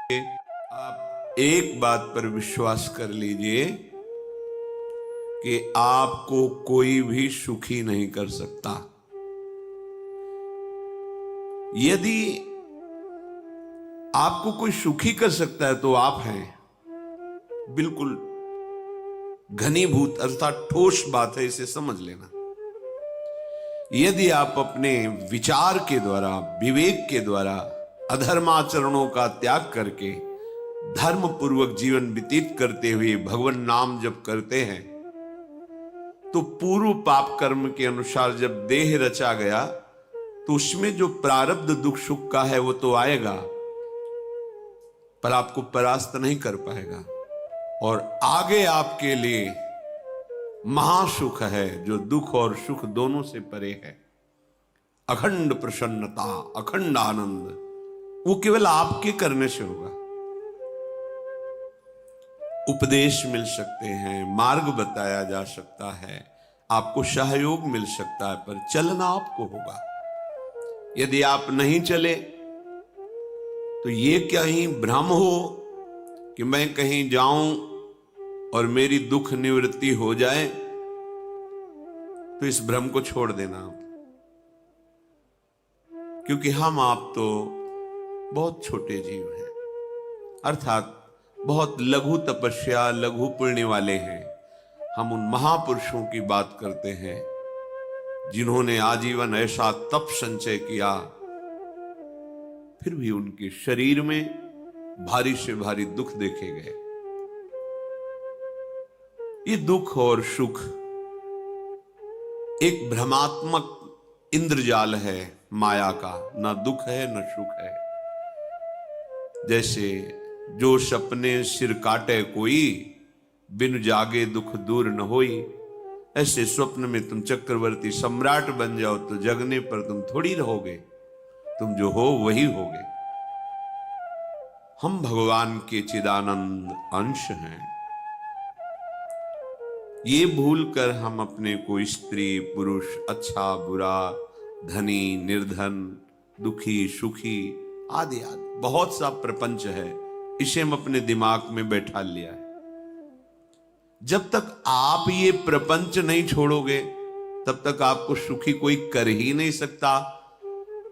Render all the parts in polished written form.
आप एक बात पर विश्वास कर लीजिए कि आपको कोई भी सुखी नहीं कर सकता। यदि आपको कोई सुखी कर सकता है तो आप हैं। बिल्कुल घनीभूत अर्थात ठोस बात है, इसे समझ लेना। यदि आप अपने विचार के द्वारा, विवेक के द्वारा अधर्माचरणों का त्याग करके धर्म पूर्वक जीवन व्यतीत करते हुए भगवान नाम जप करते हैं तो पूर्व पाप कर्म के अनुसार जब देह रचा गया तो उसमें जो प्रारब्ध दुख सुख का है वो तो आएगा, पर आपको परास्त नहीं कर पाएगा। और आगे आपके लिए महासुख है जो दुख और सुख दोनों से परे है। अखंड प्रसन्नता, अखंड आनंद, वो केवल आपके करने से होगा। उपदेश मिल सकते हैं, मार्ग बताया जा सकता है, आपको सहयोग मिल सकता है, पर चलना आपको होगा। यदि आप नहीं चले तो ये कहीं भ्रम हो कि मैं कहीं जाऊं और मेरी दुख निवृत्ति हो जाए, तो इस भ्रम को छोड़ देना आप। क्योंकि हम आप तो बहुत छोटे जीव हैं, अर्थात बहुत लघु तपस्या, लघु पुण्य वाले हैं। हम उन महापुरुषों की बात करते हैं जिन्होंने आजीवन ऐसा तप संचय किया, फिर भी उनके शरीर में भारी से भारी दुख देखे गए। ये दुख और सुख एक भ्रमात्मक इंद्रजाल है माया का, ना दुख है न सुख है। जैसे जो सपने सिर काटे कोई, बिन जागे दुख दूर न होई। ऐसे स्वप्न में तुम चक्रवर्ती सम्राट बन जाओ तो जगने पर तुम थोड़ी रहोगे, तुम जो हो वही होगे। हम भगवान के चिदानंद अंश हैं। ये भूलकर हम अपने को स्त्री पुरुष, अच्छा बुरा, धनी निर्धन, दुखी सुखी आदि आदि बहुत सा प्रपंच है, इसे हम अपने दिमाग में बैठा लिया है। जब तक आप ये प्रपंच नहीं छोड़ोगे तब तक आपको सुखी कोई कर ही नहीं सकता,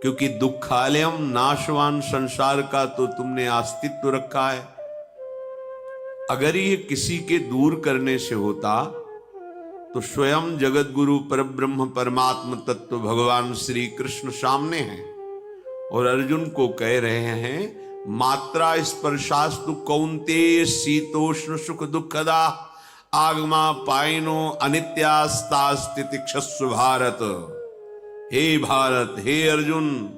क्योंकि दुखालयम नाशवान संसार का तो तुमने अस्तित्व रखा है। अगर ये किसी के दूर करने से होता तो स्वयं जगत गुरु परब्रह्म परमात्म तत्व भगवान श्री कृष्ण सामने हैं और अर्जुन को कह रहे हैं, मात्रा स्पर्शास्तु कौन्तेय शीतोष्ण सुख दुखदा आगमा पाइनो अनित्यास्तास्तितिक्षस्व भारत। हे भारत, हे अर्जुन,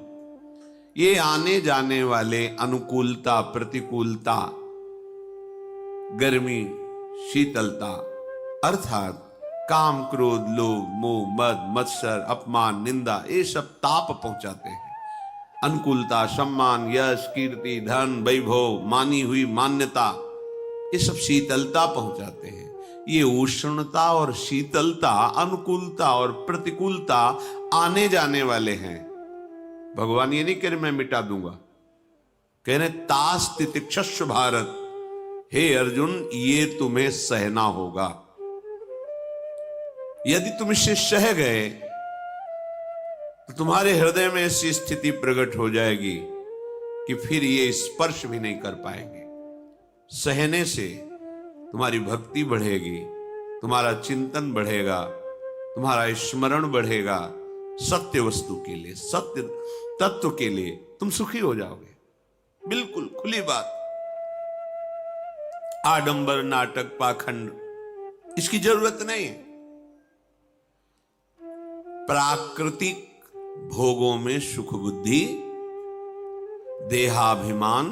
ये आने जाने वाले अनुकूलता प्रतिकूलता, गर्मी शीतलता, अर्थात काम क्रोध लोभ मोह मद मत्सर अपमान निंदा, ये सब ताप पहुंचाते हैं। अनुकूलता सम्मान यश कीर्ति धन वैभव, मानी हुई मान्यता, ये सब शीतलता पहुंचाते हैं। ये उष्णता और शीतलता, अनुकूलता और प्रतिकूलता आने जाने वाले हैं। भगवान ये नहीं कह रहे मैं मिटा दूंगा, कह रहे तास तितिक्षस्व भारत। हे अर्जुन, ये तुम्हें सहना होगा। यदि तुम इसे सह गए तो तुम्हारे हृदय में ऐसी स्थिति प्रकट हो जाएगी कि फिर ये स्पर्श भी नहीं कर पाएंगे। सहने से तुम्हारी भक्ति बढ़ेगी, तुम्हारा चिंतन बढ़ेगा, तुम्हारा स्मरण बढ़ेगा। सत्य वस्तु के लिए, सत्य तत्व के लिए तुम सुखी हो जाओगे। बिल्कुल खुली बात। आडंबर नाटक पाखंड इसकी जरूरत नहीं है। प्राकृतिक भोगों में सुख बुद्धि, देहाभिमान,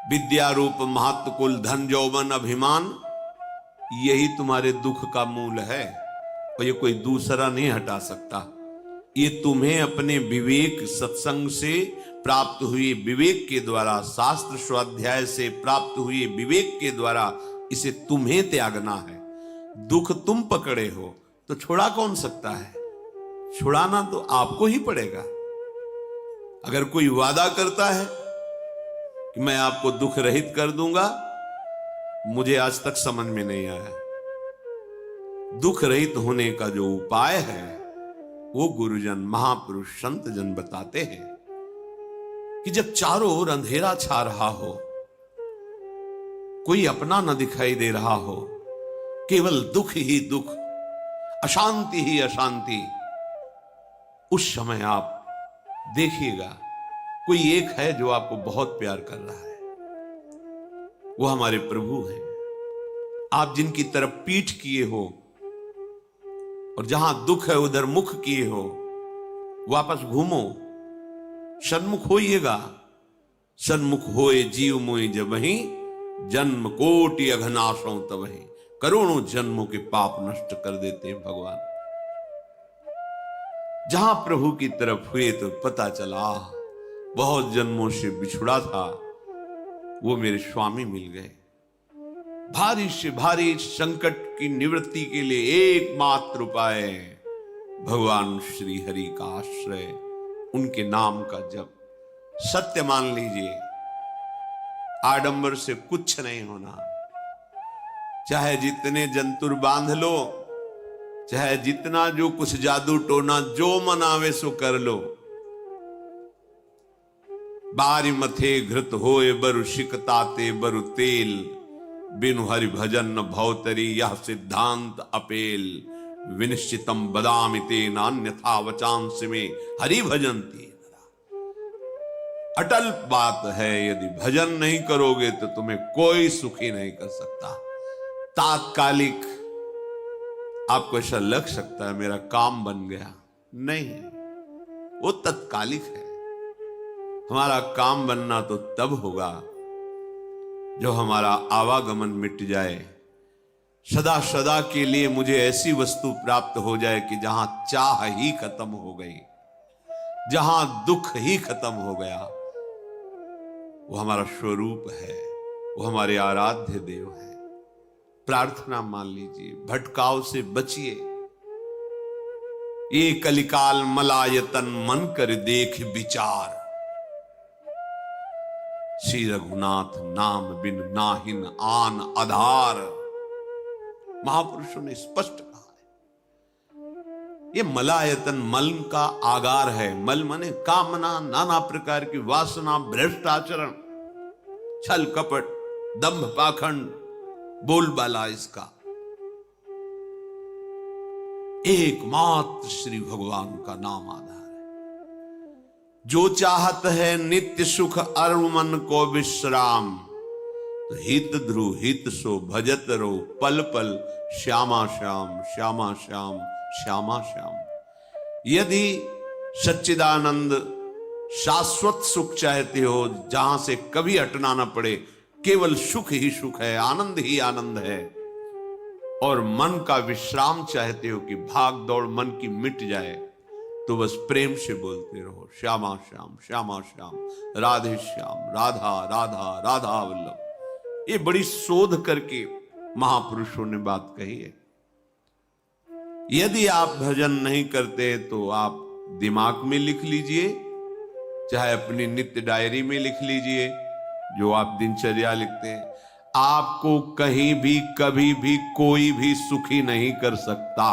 विद्या रूप महत्व कुल धन यौवन अभिमान, यही तुम्हारे दुख का मूल है और ये कोई दूसरा नहीं हटा सकता। ये तुम्हें अपने विवेक सत्संग से प्राप्त हुई विवेक के द्वारा, शास्त्र स्वाध्याय से प्राप्त हुई विवेक के द्वारा इसे तुम्हें त्यागना है। दुख तुम पकड़े हो तो छुड़ा कौन सकता है? छुड़ाना तो आपको ही पड़ेगा। अगर कोई वादा करता है कि मैं आपको दुख रहित कर दूंगा, मुझे आज तक समझ में नहीं आया। दुख रहित होने का जो उपाय है वो गुरुजन, महापुरुष, संत जन बताते हैं कि जब चारों ओर अंधेरा छा रहा हो, कोई अपना न दिखाई दे रहा हो, केवल दुख ही दुख, अशांति ही अशांति, उस समय आप देखिएगा कोई एक है जो आपको बहुत प्यार कर रहा है। वो हमारे प्रभु हैं। आप जिनकी तरफ पीठ किए हो और जहां दुख है उधर मुख किए हो, वापस घूमो, सन्मुख होइएगा। सन्मुख होए जीव मोहि जबहि, जन्म कोटि अघनाशों तबहि। करोड़ों जन्मों के पाप नष्ट कर देते हैं भगवान। जहां प्रभु की तरफ हुए तो पता चला बहुत जन्मों से बिछुड़ा था, वो मेरे स्वामी मिल गए। भारी से भारी संकट की निवृत्ति के लिए एकमात्र उपाय भगवान श्री हरि का आश्रय, उनके नाम का जप। सत्य मान लीजिए, आडंबर से कुछ नहीं होना। चाहे जितने जंतुर बांध लो, चाहे जितना जो कुछ जादू टोना जो मनावे सो कर लो, बारी मथे घृत होए बरु शिकताते बरु तेल, बिनु हरि भजन न भवतरी यह सिद्धांत अपेल। विनिश्चितम बदामिते नान्यथा वचांस में हरि भजंती। अटल बात है, यदि भजन नहीं करोगे तो तुम्हें कोई सुखी नहीं कर सकता। तात्कालिक आपको ऐसा लग सकता है मेरा काम बन गया, नहीं, वो तत्कालिक है। हमारा काम बनना तो तब होगा जो हमारा आवागमन मिट जाए, सदा सदा के लिए मुझे ऐसी वस्तु प्राप्त हो जाए कि जहां चाह ही खत्म हो गई, जहां दुख ही खत्म हो गया। वो हमारा स्वरूप है, वो हमारे आराध्य देव है। प्रार्थना मान लीजिए, भटकाव से बचिए। ये कलिकाल मलायतन मन कर देख विचार, श्री रघुनाथ नाम बिन नाहिन आन आधार। महापुरुषों ने स्पष्ट कहा है। ये मलायतन मल का आगार है। मल माने कामना, नाना प्रकार की वासना, भ्रष्ट आचरण, छल कपट, दंभ पाखंड, बोलबाला, इसका एकमात्र श्री भगवान का नाम आधार है। जो चाहत है नित्य सुख अरु मन को विश्राम, तो हित ध्रुव हित सो भजत रो पल पल श्यामा श्याम श्यामा श्याम श्यामा श्याम। यदि सच्चिदानंद शाश्वत सुख चाहते हो, जहां से कभी हटना ना पड़े, केवल सुख ही सुख है, आनंद ही आनंद है, और मन का विश्राम चाहते हो कि भाग दौड़ मन की मिट जाए, तो बस प्रेम से बोलते रहो श्यामा श्याम श्यामा श्याम, राधे श्याम, राधा राधा राधा वल्लभ। ये बड़ी शोध करके महापुरुषों ने बात कही है। यदि आप भजन नहीं करते तो आप दिमाग में लिख लीजिए, चाहे अपनी नित्य डायरी में लिख लीजिए, जो आप दिनचर्या लिखते हैं। आपको कहीं भी कभी भी कोई भी सुखी नहीं कर सकता।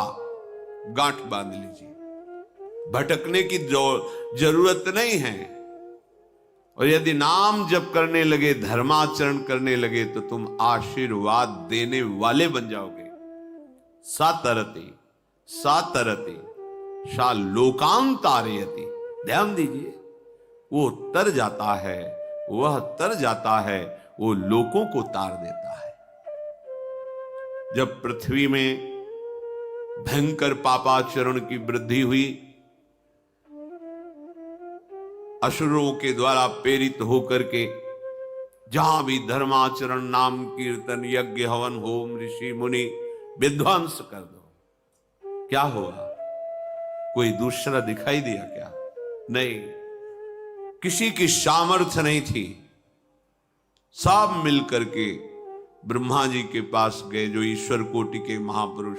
गांठ बांध लीजिए, भटकने की जरूरत नहीं है। और यदि नाम जप करने लगे, धर्माचरण करने लगे, तो तुम आशीर्वाद देने वाले बन जाओगे। सातरति सातरति सा लोकांतारयति। ध्यान दीजिए, वो तर जाता है, वह तर जाता है, वो लोकों को तार देता है। जब पृथ्वी में भयंकर पापाचरण की वृद्धि हुई, असुरों के द्वारा प्रेरित होकर के जहां भी धर्माचरण, नाम कीर्तन, यज्ञ, हवन, होम, ऋषि मुनि विध्वंस कर दो, क्या हुआ? कोई दूसरा दिखाई दिया क्या? नहीं, किसी की सामर्थ्य नहीं थी। सब मिलकर के ब्रह्मा जी के पास गए, जो ईश्वर कोटि के महापुरुष,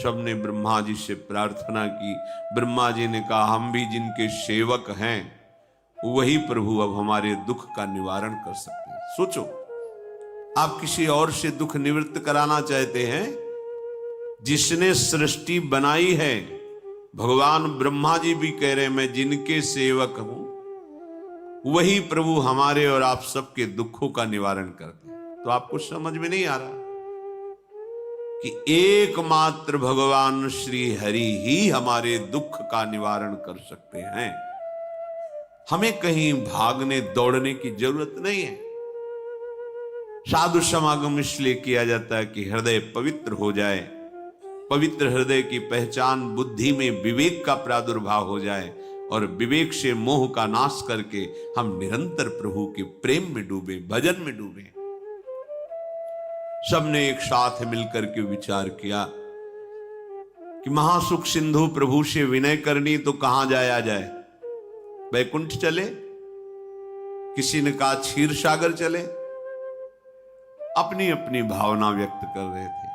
सबने ब्रह्मा जी से प्रार्थना की। ब्रह्मा जी ने कहा, हम भी जिनके सेवक हैं, वही प्रभु अब हमारे दुख का निवारण कर सकते हैं। सोचो, आप किसी और से दुख निवृत्त कराना चाहते हैं, जिसने सृष्टि बनाई है, भगवान ब्रह्मा जी भी कह रहे हैं मैं जिनके सेवक हूं, वही प्रभु हमारे और आप सबके दुखों का निवारण करते हैं। तो आपको समझ में नहीं आ रहा कि एकमात्र भगवान श्री हरि ही हमारे दुख का निवारण कर सकते हैं। हमें कहीं भागने दौड़ने की जरूरत नहीं है। साधु समागम इसलिए किया जाता है कि हृदय पवित्र हो जाए, पवित्र हृदय की पहचान बुद्धि में विवेक का प्रादुर्भाव हो जाए, और विवेक से मोह का नाश करके हम निरंतर प्रभु के प्रेम में डूबे, भजन में डूबे। सबने एक साथ मिलकर के विचार किया कि महासुख सिंधु प्रभु से विनय करनी तो कहां जाया जाए, वैकुंठ चले, किसी ने कहा क्षीर सागर चले, अपनी अपनी भावना व्यक्त कर रहे थे।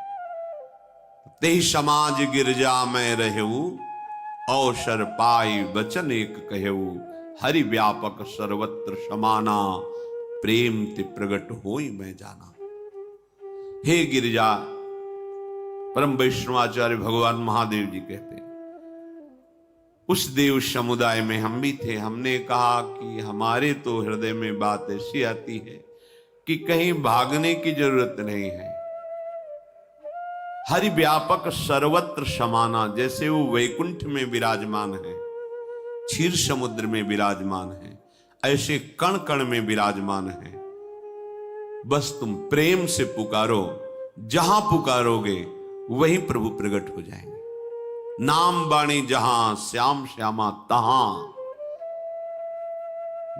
ते समाज गिरजा में रहू, अवसर पाई वचन एक कहू, हरि व्यापक सर्वत्र समाना, प्रेम ते प्रगट होई मैं जाना। हे गिरिजा, परम वैष्णवाचार्य भगवान महादेव जी कहते हैं, उस देव समुदाय में हम भी थे। हमने कहा कि हमारे तो हृदय में बात ऐसी आती है कि कहीं भागने की जरूरत नहीं है। हरि व्यापक सर्वत्र समाना, जैसे वो वैकुंठ में विराजमान है, क्षीर समुद्र में विराजमान है, ऐसे कण कण में विराजमान है। बस तुम प्रेम से पुकारो, जहां पुकारोगे वहीं प्रभु प्रकट हो जाएंगे। नाम बाणी जहां श्याम श्यामा तहां,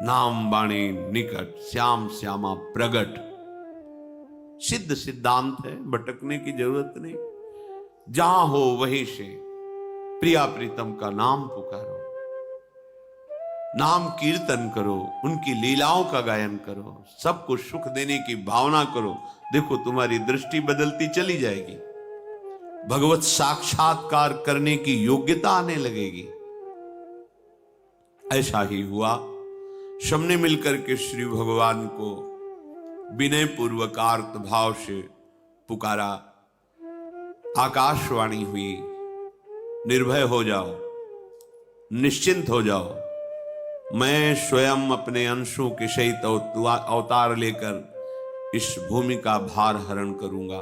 नाम बाणी निकट श्याम श्यामा प्रगट। सिद्ध सिद्धांत है, भटकने की जरूरत नहीं। जहां हो वहीं से प्रिया प्रीतम का नाम पुकारो, नाम कीर्तन करो, उनकी लीलाओं का गायन करो, सबको सुख देने की भावना करो। देखो तुम्हारी दृष्टि बदलती चली जाएगी, भगवत साक्षात्कार करने की योग्यता आने लगेगी। ऐसा ही हुआ। सबने मिलकर के श्री भगवान को विनय पूर्वक आर्त भाव से पुकारा। आकाशवाणी हुई, निर्भय हो जाओ, निश्चिंत हो जाओ, मैं स्वयं अपने अंशों के सहित अवतार लेकर इस भूमि का भार हरण करूंगा।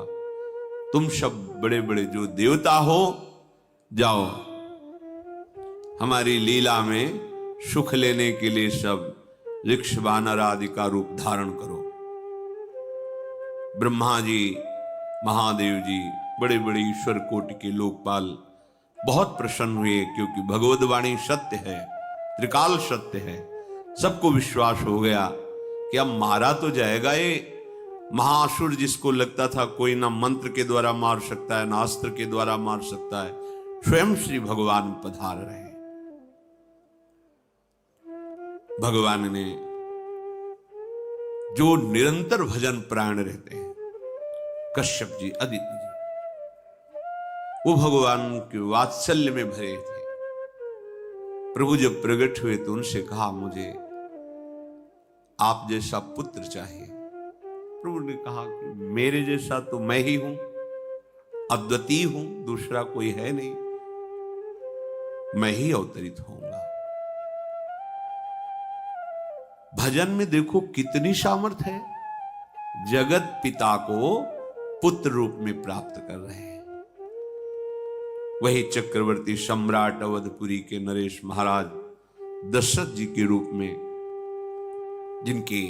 तुम सब बड़े बड़े जो देवता हो, जाओ हमारी लीला में सुख लेने के लिए सब ऋक्ष वानर आदि का रूप धारण करो। ब्रह्मा जी, महादेव जी, बड़े बड़े ईश्वर कोटि के लोकपाल बहुत प्रसन्न हुए, क्योंकि भगवद वाणी सत्य है, त्रिकाल सत्य है। सबको विश्वास हो गया कि अब मारा तो जाएगा ये महासुर, जिसको लगता था कोई ना मंत्र के द्वारा मार सकता है, ना अस्त्र के द्वारा मार सकता है। स्वयं श्री भगवान पधार रहे। भगवान ने जो निरंतर भजन प्राण रहते हैं, कश्यप जी, अदिति जी, वो भगवान के वात्सल्य में भरे थे। प्रभु जब प्रकट हुए तो उनसे कहा, मुझे आप जैसा पुत्र चाहिए। प्रभु ने कहा कि मेरे जैसा तो मैं ही हूं, अद्वितीय हूं, दूसरा कोई है नहीं, मैं ही अवतरित होऊंगा। भजन में देखो कितनी सामर्थ्य है। जगत पिता को पुत्र रूप में प्राप्त कर रहे हैं। वही चक्रवर्ती सम्राट अवधपुरी के नरेश महाराज दशरथ जी के रूप में, जिनकी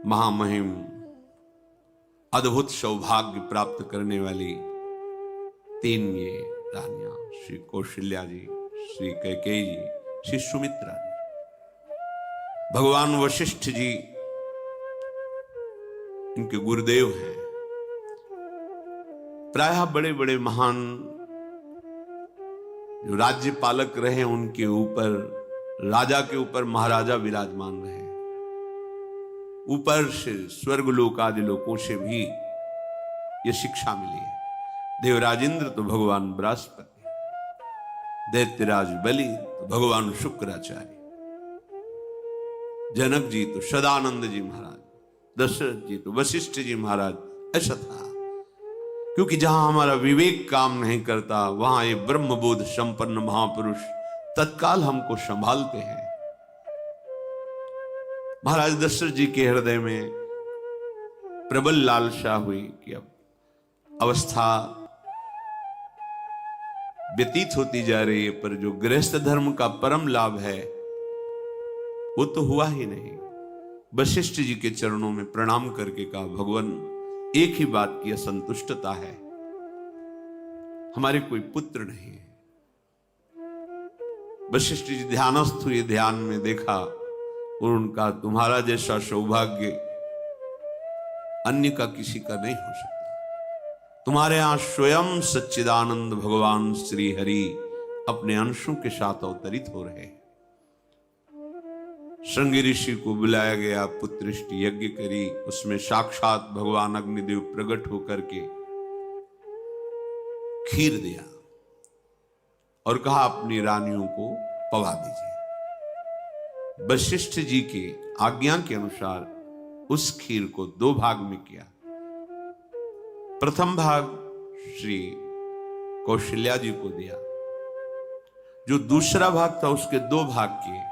महामहिम अद्भुत सौभाग्य प्राप्त करने वाली 3 ये रानियां, श्री कौशल्या जी, श्री कैकेयी जी, श्री सुमित्रा जी, भगवान वशिष्ठ जी इनके गुरुदेव हैं। प्रायः बड़े बड़े महान जो राज्य पालक रहे, उनके ऊपर, राजा के ऊपर महाराजा विराजमान रहे। ऊपर से स्वर्गलोक आदि लोकों से भी यह शिक्षा मिली है। देवराजेंद्र तो भगवान बृहस्पति, दैत्यराज बलि तो भगवान शुक्राचार्य, जनक जी तो सदानंद जी महाराज, दशरथ जी तो वशिष्ठ जी महाराज। ऐसा था, क्योंकि जहां हमारा विवेक काम नहीं करता वहां ये ब्रह्मबोध संपन्न महापुरुष तत्काल हमको संभालते हैं। महाराज दशरथ जी के हृदय में प्रबल लालसा हुई कि अब अवस्था व्यतीत होती जा रही है, पर जो गृहस्थ धर्म का परम लाभ है वो तो हुआ ही नहीं। वशिष्ठ जी के चरणों में प्रणाम करके कहा, भगवान एक ही बात की असंतुष्टता है, हमारे कोई पुत्र नहीं है। वशिष्ठ जी ध्यानस्थ हुए, ध्यान में देखा और उनका, तुम्हारा जैसा सौभाग्य अन्य का किसी का नहीं हो सकता। तुम्हारे यहां स्वयं सच्चिदानंद भगवान श्री हरि अपने अंशों के साथ अवतरित हो रहे हैं। श्रृंगी ऋषि को बुलाया गया, पुत्रिष्टि यज्ञ करी, उसमें साक्षात भगवान अग्निदेव प्रकट होकर के खीर दिया और कहा अपनी रानियों को पवा दीजिए। वशिष्ठ जी के आज्ञा के अनुसार उस खीर को 2 भाग में किया। प्रथम भाग श्री कौशल्या जी को दिया, जो दूसरा भाग था उसके 2 भाग किए,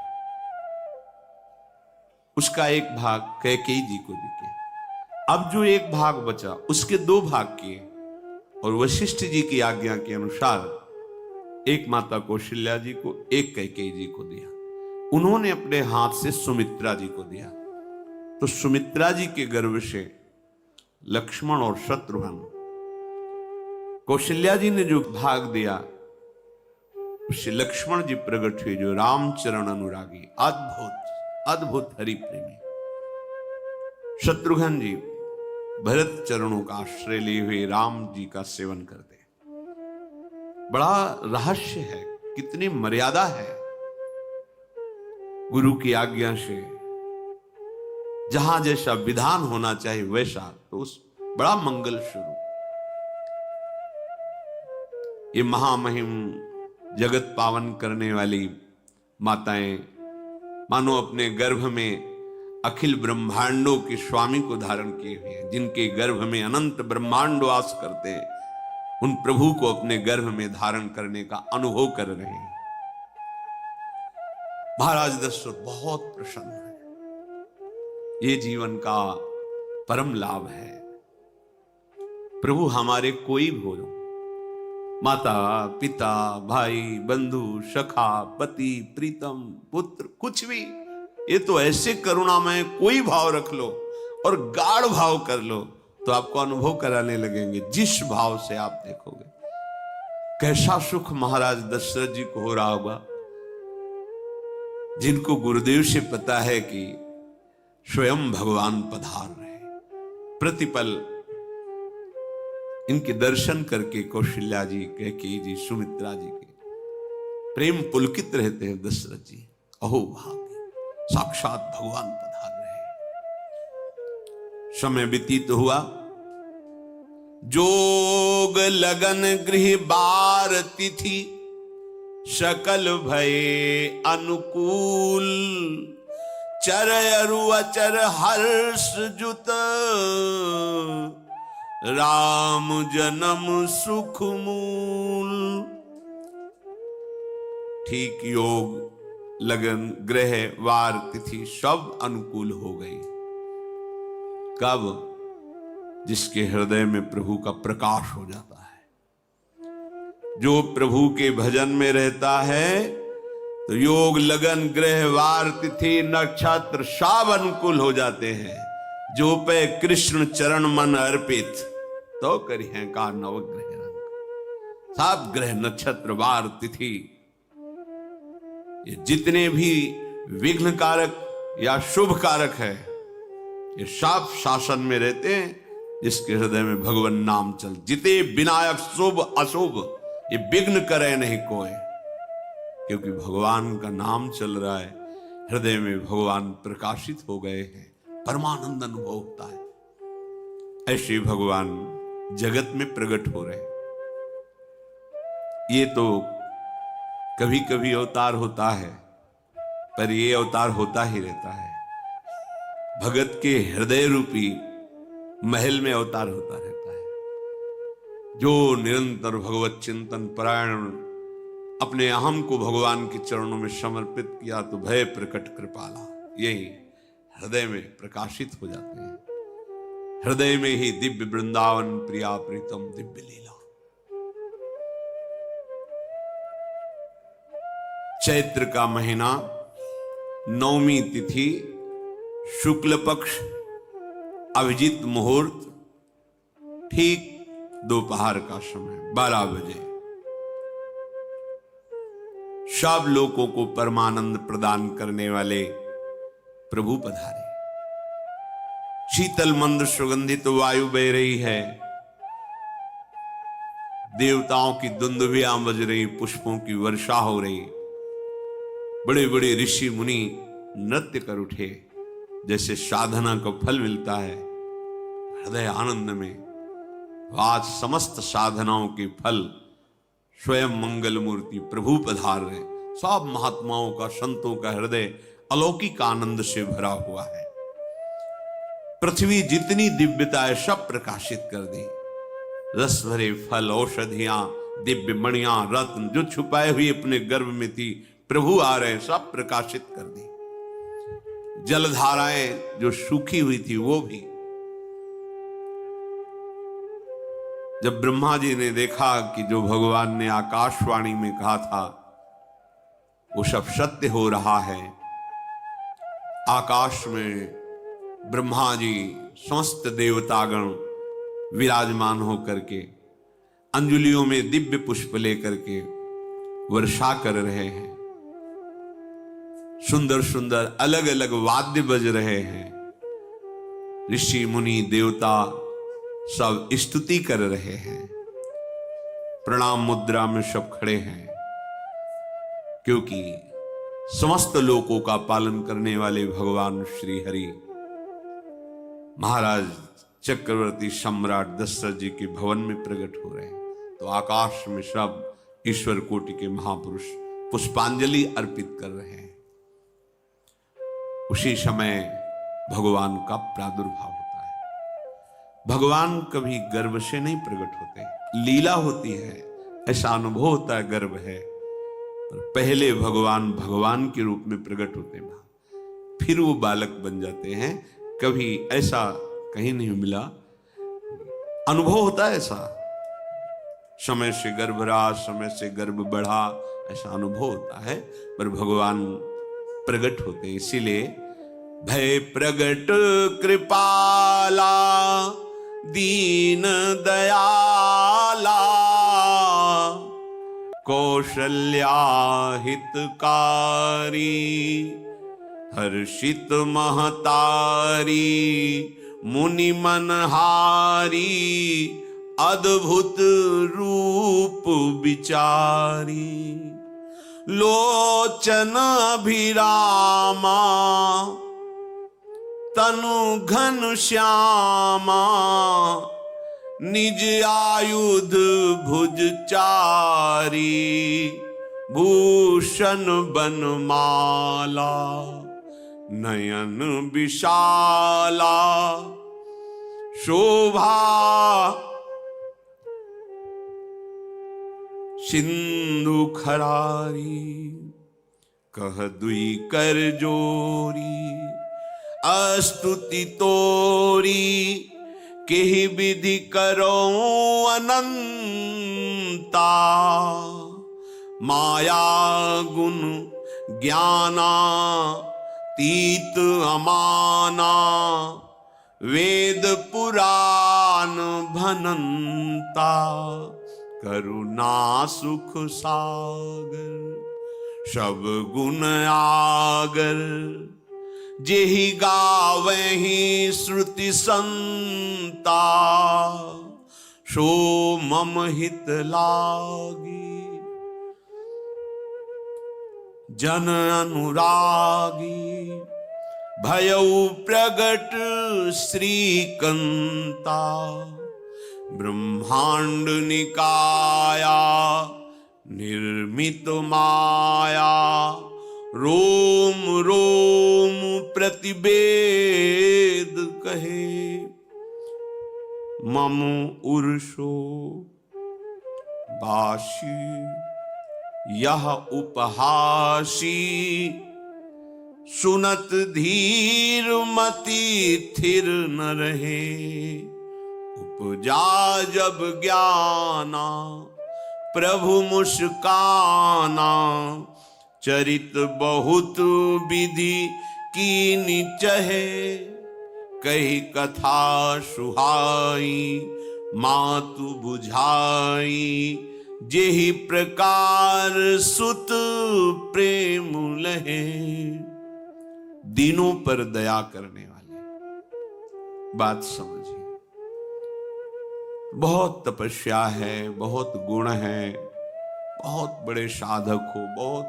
उसका 1 भाग कैकेयी जी को दिया। अब जो 1 भाग बचा उसके 2 भाग किए और वशिष्ठ जी की आज्ञा के अनुसार एक माता कौशल्या जी को, एक कैकेयी जी को दिया। उन्होंने अपने हाथ से सुमित्रा जी को दिया। तो सुमित्रा जी के गर्भ से लक्ष्मण और शत्रुघ्न, कौशल्या जी ने जो भाग दिया उससे लक्ष्मण जी प्रकट हुए, जो रामचरण अनुरागी, अद्भुत अद्भुत हरि प्रेमी। शत्रुघ्न जी भरत चरणों का आश्रय लिए हुए राम जी का सेवन करते। बड़ा रहस्य है, कितनी मर्यादा है। गुरु की आज्ञा से जहां जैसा विधान होना चाहिए वैसा, तो उस बड़ा मंगल शुरू। ये महामहिम जगत पावन करने वाली माताएं मानो अपने गर्भ में अखिल ब्रह्मांडों के स्वामी को धारण किए हुए हैं, जिनके गर्भ में अनंत ब्रह्मांड वास करते हैं, उन प्रभु को अपने गर्भ में धारण करने का अनुभव कर रहे हैं। महाराज दशरथ बहुत प्रसन्न है। ये जीवन का परम लाभ है। प्रभु हमारे कोई भी हो, माता पिता भाई बंधु सखा पति प्रीतम पुत्र, कुछ भी, ये तो ऐसे करुणामय कोई भाव रख लो और गाढ़ भाव कर लो तो आपको अनुभव कराने लगेंगे। जिस भाव से आप देखोगे कैसा सुख महाराज दशरथ जी को हो रहा होगा, जिनको गुरुदेव से पता है कि स्वयं भगवान पधार रहे। प्रतिपल इनके दर्शन करके कौशल्या जी, कैकेयी जी, सुमित्रा जी के प्रेम पुलकित रहते हैं। दशरथ जी, अहो भाग्य, साक्षात भगवान पधार रहे। समय व्यतीत हुआ, जोग लगन गृह बार तिथि, सकल भये अनुकूल, चर अरु अचर हर्ष जुत, राम जन्म सुख मूल। ठीक योग लगन ग्रह वार तिथि सब अनुकूल हो गई। कब? जिसके हृदय में प्रभु का प्रकाश हो जाता है। जो प्रभु के भजन में रहता है तो योग लगन ग्रह वार तिथि नक्षत्र सब अनुकूल हो जाते हैं। जो पे कृष्ण चरण मन अर्पित, तो करी है का नवग्रह रंग। सब ग्रह नक्षत्र वार तिथि, ये जितने भी विघ्न कारक या शुभ कारक है, ये सब शासन में रहते हैं जिसके हृदय में भगवान नाम चल। जिते विनायक शुभ अशुभ, ये विघ्न करे नहीं कोई, क्योंकि भगवान का नाम चल रहा है, हृदय में भगवान प्रकाशित हो गए हैं, परमानंद अनुभव होता है। ऐसे भगवान जगत में प्रकट हो रहे। ये तो कभी कभी अवतार होता है, पर ये अवतार होता ही रहता है। भगत के हृदय रूपी महल में अवतार होता रहता है। जो निरंतर भगवत चिंतन परायण अपने अहम को भगवान के चरणों में समर्पित किया तो भय प्रकट कृपाला, यही हृदय में प्रकाशित हो जाते हैं। हृदय में ही दिव्य वृंदावन प्रिया प्रीतम दिव्य लीला। चैत्र का महीना, नवमी तिथि, शुक्ल पक्ष, अभिजीत मुहूर्त, ठीक दोपहर का समय 12 बजे सब लोगों को परमानंद प्रदान करने वाले प्रभु पधारे। शीतल मंद सुगंधित वायु बह रही है, देवताओं की दुंदुभियां बज रही, पुष्पों की वर्षा हो रही, बड़े बड़े ऋषि मुनि नृत्य कर उठे। जैसे साधना का फल मिलता है हृदय आनंद में, आज समस्त साधनाओं के फल स्वयं मंगल मूर्ति प्रभु पधार रहे। सब महात्माओं का, संतों का हृदय अलौकिक आनंद से भरा हुआ है। पृथ्वी जितनी दिव्यता है सब प्रकाशित कर दी। रस भरे फल, औषधियां, दिव्य मणियां, रत्न जो छुपाए हुए अपने गर्भ में थी, प्रभु आ रहे, सब प्रकाशित कर दी। जलधाराएं जो सूखी हुई थी वो भी। जब ब्रह्मा जी ने देखा कि जो भगवान ने आकाशवाणी में कहा था वो सब सत्य हो रहा है, आकाश में ब्रह्मा जी समस्त देवतागण विराजमान होकर के अंजलियों में दिव्य पुष्प लेकर के वर्षा कर रहे हैं। सुंदर सुंदर अलग अलग वाद्य बज रहे हैं। ऋषि मुनि देवता सब स्तुति कर रहे हैं। प्रणाम मुद्रा में सब खड़े हैं, क्योंकि समस्त लोकों का पालन करने वाले भगवान श्री हरि महाराज चक्रवर्ती सम्राट दशरथ जी के भवन में प्रकट हो रहे हैं। तो आकाश में सब ईश्वर कोटि के महापुरुष पुष्पांजलि अर्पित कर रहे हैं। उसी समय भगवान का प्रादुर्भाव होता है। भगवान कभी गर्भ से नहीं प्रकट होते, लीला होती है, ऐसा अनुभव होता है गर्भ है, पर पहले भगवान भगवान के रूप में प्रकट होते हैं, फिर वो बालक बन जाते हैं। कभी ऐसा कहीं नहीं मिला, अनुभव होता है ऐसा, समय से गर्भ रहा, समय से गर्भ बढ़ा, ऐसा अनुभव होता है, पर भगवान प्रकट होते हैं। इसीलिए भय प्रगट कृपाला दीन दयाला कौशल्या हितकारी हर्षित महतारी मुनि मनहारी अद्भुत रूप विचारी लोचन अभिरामा तनु घन श्यामा निज आयुध भुज चारी भूषण बनमाला नयन विशाला शोभा सिंधु खरारी कह दुई कर जोरी अस्तुति तोरी केहि विधि करो अनंता माया गुण ज्ञाना तीत अमाना वेद पुराण भनंता करुणा सुख सागर सब गुण आगर जेहि गावहि श्रुति संता सो मम हित लागी जन अनुरागी भयउ प्रगट श्रीकंता ब्रह्मांड निकाया निर्मित माया रोम रोम प्रतिवेद कहे, ममु उर्षो बाशी यह उपहासी, सुनत धीर मति थिर न रहे, उपजा जब ज्ञाना प्रभु मुस्काना, चरित बहुत विधि कीनी चहे, कही कथा सुहाई मातु बुझाई, जेहि प्रकार सुत प्रेम लहे। दीनों पर दया करने वाले, बात समझिए। बहुत तपस्या है, बहुत गुण है, बहुत बड़े साधक हो, बहुत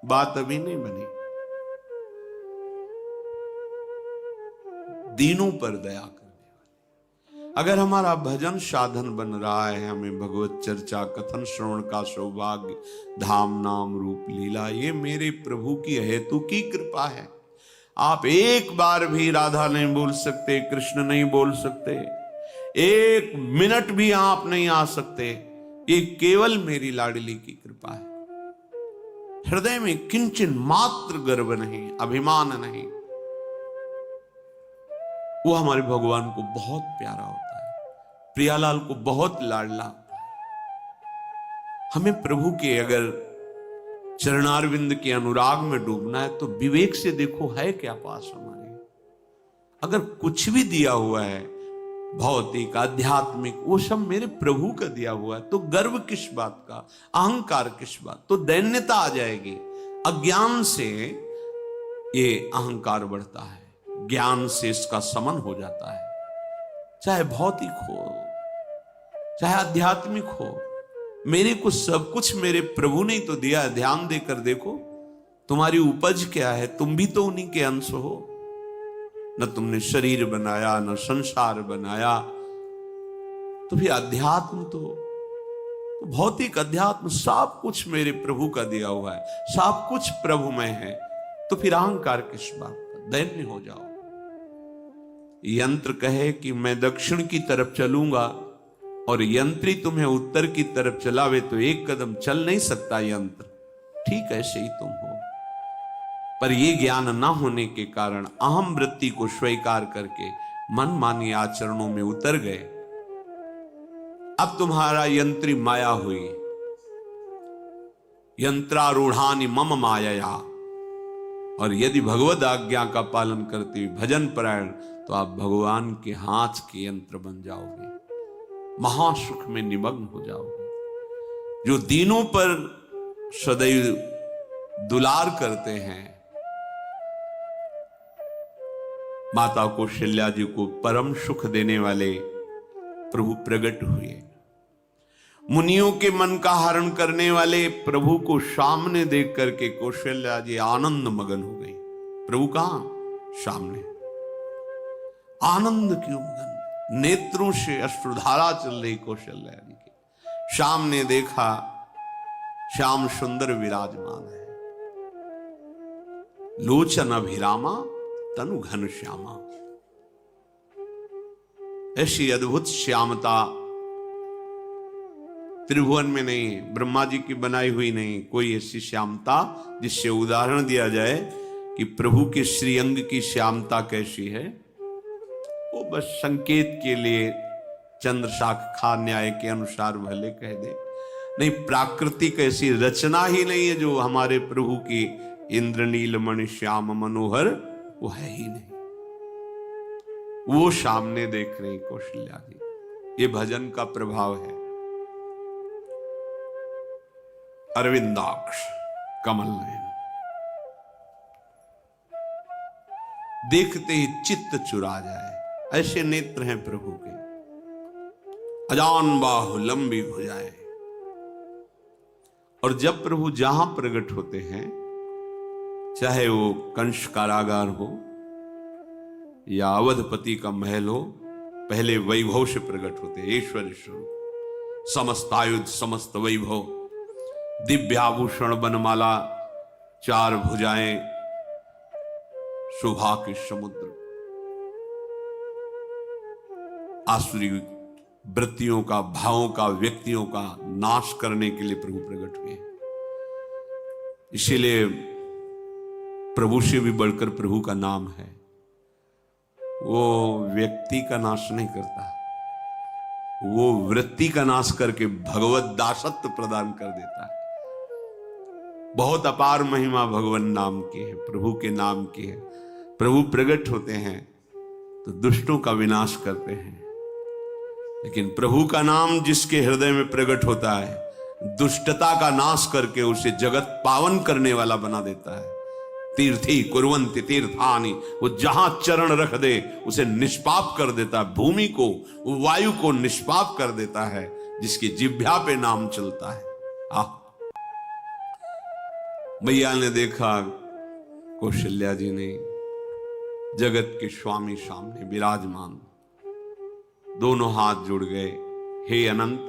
बात अभी नहीं बनी। दीनों पर दया करने वाले। अगर हमारा भजन साधन बन रहा है, हमें भगवत चर्चा कथन श्रवण का सौभाग्य, धाम नाम रूप लीला, ये मेरे प्रभु की हेतु की कृपा है। आप एक बार भी राधा नहीं बोल सकते, कृष्ण नहीं बोल सकते, एक मिनट भी आप नहीं आ सकते, ये केवल मेरी लाडली की कृपा है। हृदय में किंचन मात्र गर्व नहीं, अभिमान नहीं। वो हमारे भगवान को बहुत प्यारा होता है, प्रियालाल को बहुत लाडला होता है। हमें प्रभु के अगर चरणारविंद के अनुराग में डूबना है तो विवेक से देखो है क्या पास हमारे। अगर कुछ भी दिया हुआ है भौतिक आध्यात्मिक, वो सब मेरे प्रभु का दिया हुआ है, तो गर्व किस बात का, अहंकार किस बात, तो दैन्यता आ जाएगी। अज्ञान से ये अहंकार बढ़ता है, ज्ञान से इसका समन हो जाता है। चाहे भौतिक हो चाहे आध्यात्मिक हो, मेरे को सब कुछ मेरे प्रभु ने तो दिया है। ध्यान देकर देखो तुम्हारी उपज क्या है, तुम भी तो उन्हीं के अंश हो। न तुमने शरीर बनाया, न संसार बनाया, तो फिर अध्यात्म तो भौतिक अध्यात्म सब कुछ मेरे प्रभु का दिया हुआ है, सब कुछ प्रभु में है, तो फिर अहंकार किस बात का, दैन्य हो जाओ। यंत्र कहे कि मैं दक्षिण की तरफ चलूंगा और यंत्री तुम्हें उत्तर की तरफ चलावे तो एक कदम चल नहीं सकता यंत्र, ठीक ऐसे ही तुम हो। पर यह ज्ञान ना होने के कारण अहम वृत्ति को स्वीकार करके मनमानी आचरणों में उतर गए। अब तुम्हारा यंत्री माया हुई, यंत्रारूढ़ानि मम माया। और यदि भगवद आज्ञा का पालन करते हुए भजन परायण, तो आप भगवान के हाथ के यंत्र बन जाओगे, महासुख में निमग्न हो जाओगे। जो दीनों पर सदैव दुलार करते हैं, माता कौशल्या जी को परम सुख देने वाले प्रभु प्रकट हुए। मुनियों के मन का हरण करने वाले प्रभु को सामने देख करके कौशल्या जी आनंद मगन हो गई। प्रभु कहां? सामने। आनंद क्यों मगन? नेत्रों से अश्रुधारा चल रही कौशल्या जी के। सामने देखा श्याम सुंदर विराजमान है, लोचन अभिरामा तनु घन श्यामा। ऐसी अद्भुत श्यामता त्रिभुवन में नहीं, ब्रह्मा जी की बनाई हुई नहीं, कोई ऐसी श्यामता जिससे उदाहरण दिया जाए कि प्रभु के श्रीअंग की श्यामता कैसी है। वो बस संकेत के लिए चंद्र शाखा न्याय के अनुसार भले कह दे, नहीं प्राकृतिक ऐसी रचना ही नहीं है जो हमारे प्रभु की इंद्रनील मणि श्याम मनोहर, वो है ही नहीं। वो सामने देख रही कौशल्या जी। ये भजन का प्रभाव है। अरविंदाक्ष कमल नयन, देखते ही चित्त चुरा जाए, ऐसे नेत्र हैं प्रभु के। अजान बाहु लंबी भुजाएं। और जब प्रभु जहां प्रकट होते हैं, चाहे वो कंस कारागार हो या अवधपति का महल हो, पहले वैभव से प्रकट होते हैं। ऐश्वर्य स्वरूप, समस्त आयुध, समस्त वैभव, दिव्य आभूषण, बनमाला, चार भुजाएं, शोभा के समुद्र, आसुरी वृत्तियों का, भावों का, व्यक्तियों का नाश करने के लिए प्रभु प्रकट हुए। इसीलिए प्रभु से भी बढ़कर प्रभु का नाम है। वो व्यक्ति का नाश नहीं करता, वो वृत्ति का नाश करके भगवत दासत्व प्रदान कर देता है। बहुत अपार महिमा भगवान नाम की है, प्रभु के नाम की है। प्रभु प्रकट होते हैं तो दुष्टों का विनाश करते हैं, लेकिन प्रभु का नाम जिसके हृदय में प्रकट होता है, दुष्टता का नाश करके उसे जगत पावन करने वाला बना देता है। तीर्थी कुर्वन्ति तीर्थानि, वो जहां चरण रख दे उसे निष्पाप कर देता है। भूमि को, वायु को निष्पाप कर देता है, जिसकी जिह्वा पे नाम चलता है। मैया ने देखा कौशल्या जी ने जगत के स्वामी सामने विराजमान, दोनों हाथ जुड़ गए। हे अनंत,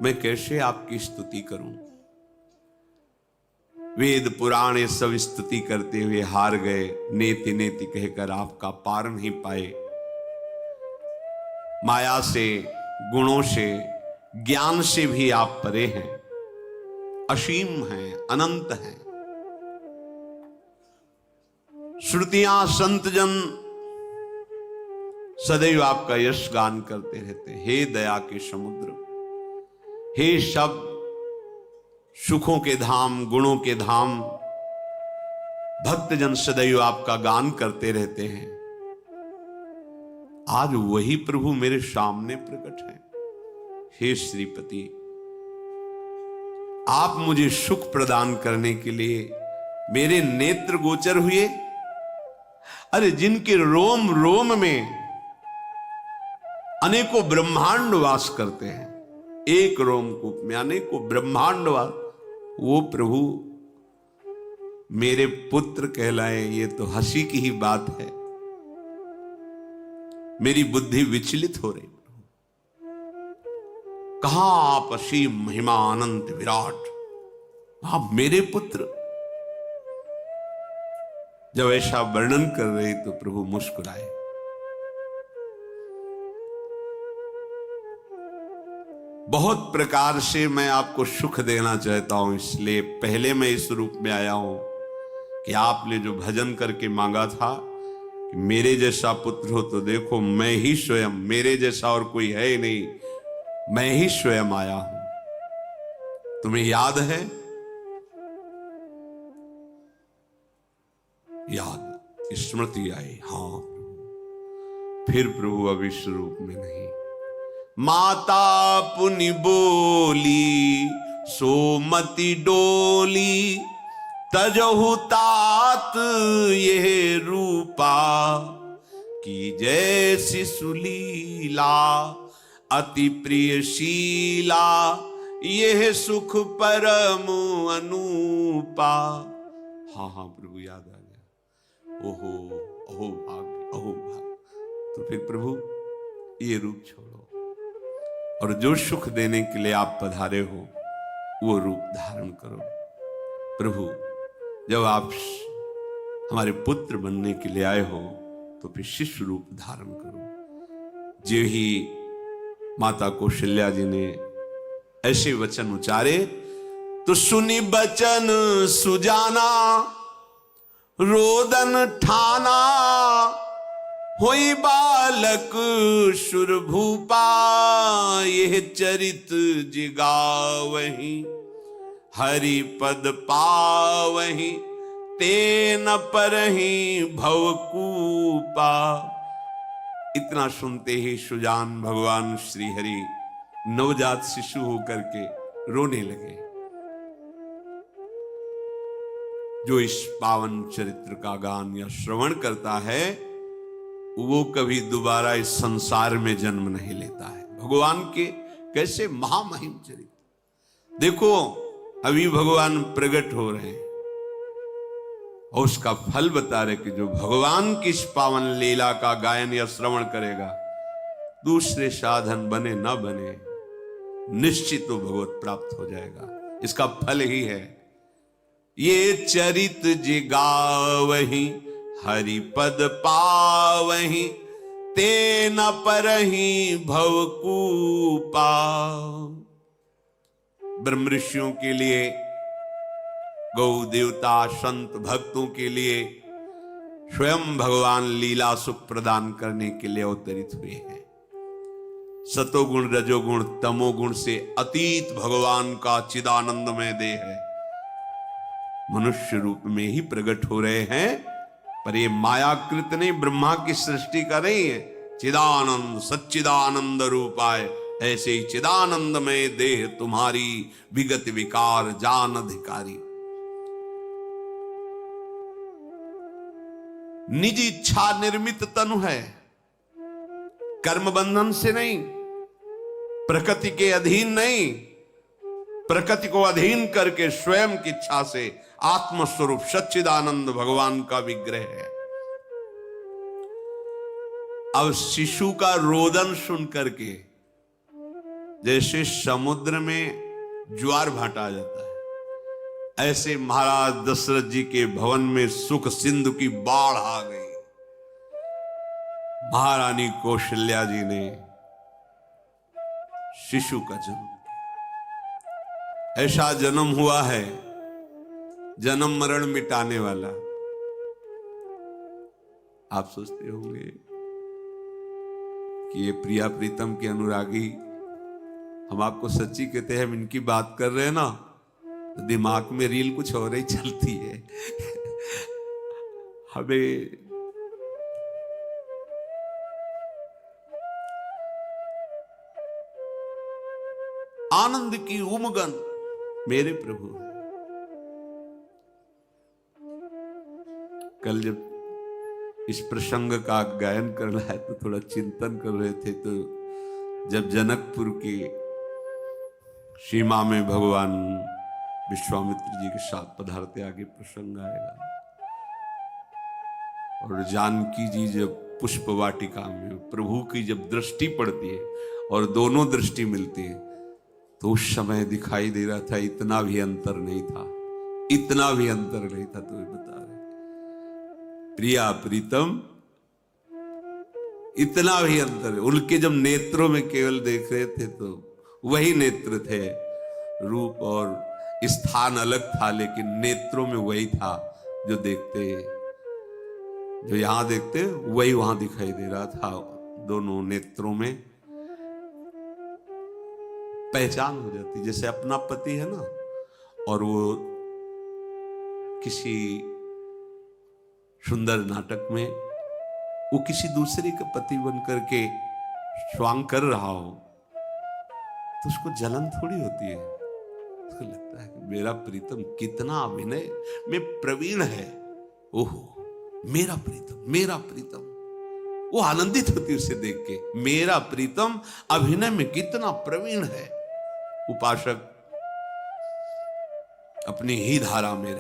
मैं कैसे आपकी स्तुति करूं? वेद पुराण ये सब स्तुति करते हुए हार गए। नेति नेति कहकर आपका पार नहीं पाए। माया से, गुणों से, ज्ञान से भी आप परे हैं, असीम हैं, अनंत हैं। श्रुतियां, संतजन सदैव आपका यश गान करते रहते हैं। हे दया के समुद्र, हे शब्द, सुखों के धाम, गुणों के धाम, भक्तजन सदैव आपका गान करते रहते हैं। आज वही प्रभु मेरे सामने प्रकट है। हे श्रीपति, आप मुझे सुख प्रदान करने के लिए मेरे नेत्र गोचर हुए। अरे जिनके रोम रोम में अनेकों ब्रह्मांड वास करते हैं, एक रोमकूप में अनेकों ब्रह्मांड वास, वो प्रभु मेरे पुत्र कहलाए, ये तो हंसी की ही बात है। मेरी बुद्धि विचलित हो रही। कहां आप असीम महिमा अनंत विराट, आप मेरे पुत्र। जब ऐसा वर्णन कर रहे तो प्रभु मुस्कुराए। बहुत प्रकार से मैं आपको सुख देना चाहता हूं, इसलिए पहले मैं इस रूप में आया हूं कि आपने जो भजन करके मांगा था कि मेरे जैसा पुत्र हो, तो देखो मैं ही स्वयं, मेरे जैसा और कोई है ही नहीं, मैं ही स्वयं आया हूं। तुम्हें याद है? याद, स्मृति आई। हां प्रभु। फिर प्रभु अब इस रूप में नहीं। माता पुनि बोली सोमति डोली, तजहु तात ये रूपा, की जैसी सुलीला अति प्रियशीला, यह सुख परम अनूपा। हाँ हाँ प्रभु, याद आ गया। ओहो, अहो भाग्य, अहो भाग्य। तो फिर प्रभु ये रूप छोड़ो, और जो सुख देने के लिए आप पधारे हो वो रूप धारण करो। प्रभु, जब आप हमारे पुत्र बनने के लिए आए हो तो फिर शिष्य रूप धारण करो। जो ही माता कौशल्या जी ने ऐसे वचन उचारे तो सुनी बचन सुजाना, रोदन ठाना, होई बालक सुरभूपा, यह चरित जिगावहि, हरि पद पावहि, तेन परहि भवकूपा। इतना सुनते ही सुजान भगवान श्री हरि नवजात शिशु होकर के रोने लगे। जो इस पावन चरित्र का गान या श्रवण करता है वो कभी दोबारा इस संसार में जन्म नहीं लेता है। भगवान के कैसे महामहिम चरित्र देखो। अभी भगवान प्रकट हो रहे हैं और उसका फल बता रहे कि जो भगवान की इस पावन लीला का गायन या श्रवण करेगा, दूसरे साधन बने ना बने, निश्चित तो भगवत प्राप्त हो जाएगा। इसका फल ही है ये चरित जिगावहि, हरिपद पावहि ते न परहि भवकूपा। ब्रह्म ऋषियों के लिए, गौ देवता, संत भक्तों के लिए स्वयं भगवान लीला सुख प्रदान करने के लिए अवतरित हुए हैं। सतोगुण, रजोगुण, तमोगुण से अतीत भगवान का चिदानंदमय देह है, मनुष्य रूप में ही प्रकट हो रहे हैं। पर ये मायाकृत नहीं, ब्रह्मा की सृष्टि का नहीं है। चिदानंद सच्चिदानंद रूपाय, ऐसे ही चिदानंदमय देह तुम्हारी विगत विकार जान अधिकारी। निज इच्छा निर्मित तनु है, कर्म बंधन से नहीं, प्रकृति के अधीन नहीं, प्रकृति को अधीन करके स्वयं की इच्छा से आत्मस्वरूप सच्चिदानंद भगवान का विग्रह है। अब शिशु का रोदन सुन करके जैसे समुद्र में ज्वार भाटा आ जाता है, ऐसे महाराज दशरथ जी के भवन में सुख सिंधु की बाढ़ आ गई। महारानी कौशल्या जी ने शिशु का जन्म किया। ऐसा जन्म हुआ है, जन्म मरण मिटाने वाला। आप सोचते होंगे कि ये प्रिया प्रीतम के अनुरागी, हम आपको सच्ची कहते हैं, हम इनकी बात कर रहे हैं ना, तो दिमाग में रील कुछ और ही चलती है। हमें आनंद की उमगन मेरे प्रभु है। कल जब इस प्रसंग का गायन करना है तो थोड़ा चिंतन कर रहे थे, तो जब जनकपुर की सीमा में भगवान विश्वामित्र जी के साथ पधारते, आगे प्रसंग आएगा, और जानकी जी जब पुष्प वाटिका में प्रभु की जब दृष्टि पड़ती है और दोनों दृष्टि मिलती है, तो उस समय दिखाई दे रहा था इतना भी अंतर नहीं था, इतना भी अंतर नहीं था। तो बता रहे प्रिया प्रीतम, इतना भी अंतर है। उनके जब नेत्रों में केवल देख रहे थे तो वही नेत्र थे, रूप और स्थान अलग था, लेकिन नेत्रों में वही था। जो देखते, जो यहां देखते वही वहां दिखाई दे रहा था। दोनों नेत्रों में पहचान हो जाती, जैसे अपना पति है ना, और वो किसी सुंदर नाटक में वो किसी दूसरे का पति बनकर के स्वांग कर रहा हो, तो उसको जलन थोड़ी होती है, उसको लगता है कि मेरा प्रीतम कितना अभिनय में प्रवीण है, ओहो मेरा प्रीतम, मेरा प्रीतम। वो आनंदित होती उसे देख के, मेरा प्रीतम अभिनय में कितना प्रवीण है। उपासक अपनी ही धारा में